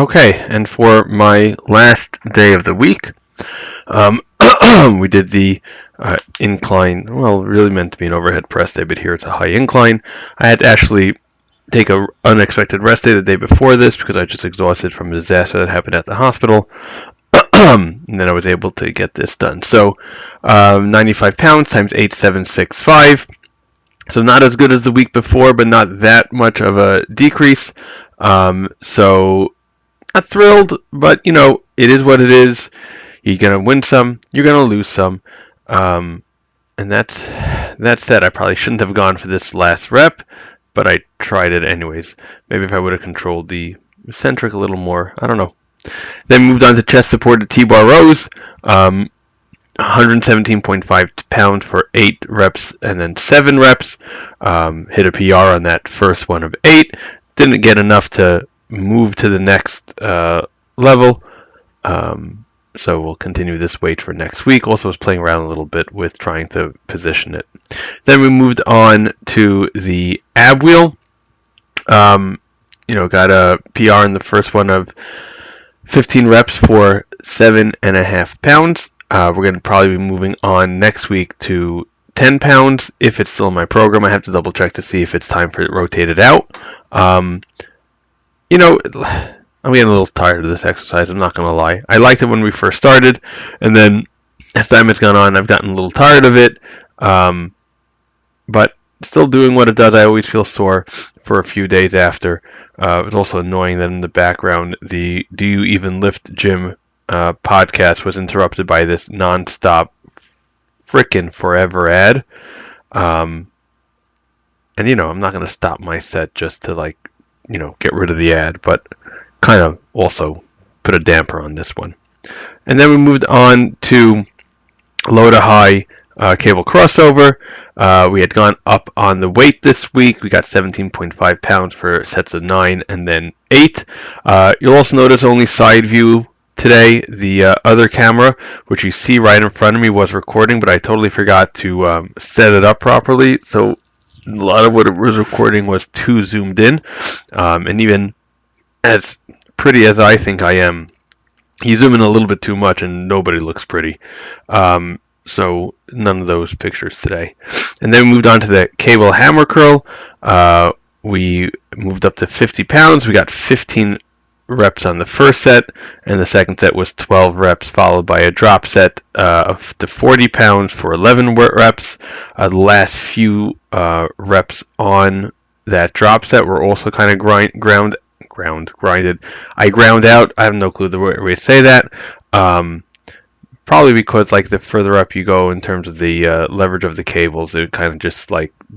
Okay, and for my last day of the week, um, we did the incline. Well, really meant to be an overhead press day, but here it's a high incline. I had to actually take a unexpected rest day the day before this because I was just exhausted from a disaster that happened at the hospital. And then I was able to get this done. So 95 pounds times 8765. So not as good as the week before, but not that much of a decrease. So not thrilled, but it is what it is. You're gonna win some, you're gonna lose some, and that said, I probably shouldn't have gone for this last rep, but I tried it anyways. Maybe if I would have controlled the eccentric a little more, I don't know. Then moved on to chest supported T-bar rows. 117.5 pounds for 8 reps and then 7 reps. Hit a PR on that first one of 8. Didn't get enough to move to the next level. So we'll continue this weight for next week. Also was playing around a little bit with trying to position it. Then we moved on to the ab wheel. Got a PR in the first one of 15 reps for 7.5 pounds. We're going to probably be moving on next week to 10 pounds if it's still in my program. I have to double check to see if it's time for it to rotate it out. I'm getting a little tired of this exercise, I'm not going to lie. I liked it when we first started, and then as time has gone on, I've gotten a little tired of it. But still doing what it does. I always feel sore for a few days after. It's also annoying that in the background, the Do You Even Lift Gym podcast was interrupted by this non-stop frickin' forever ad. And I'm not going to stop my set just to get rid of the ad, but kind of also put a damper on this one. And then we moved on to low to high cable crossover. We had gone up on the weight this week. We got 17.5 pounds for sets of 9 and then 8. You'll also notice only side view today. The other camera, which you see right in front of me, was recording, but I totally forgot to set it up properly. So a lot of what it was recording was too zoomed in. And even as pretty as I think I am, you zoom in a little bit too much and nobody looks pretty. So none of those pictures today. And then we moved on to the cable hammer curl. We moved up to 50 pounds. We got 15 reps on the first set, and the second set was 12 reps, followed by a drop set of to 40 pounds for 11 reps. The last few reps on that drop set were also kind of grinded. I ground out. I have no clue the way to say that. Probably because the further up you go in terms of the leverage of the cables, it kind of just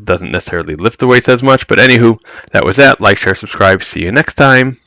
doesn't necessarily lift the weights as much. But anywho, that was that. Like, share, subscribe. See you next time.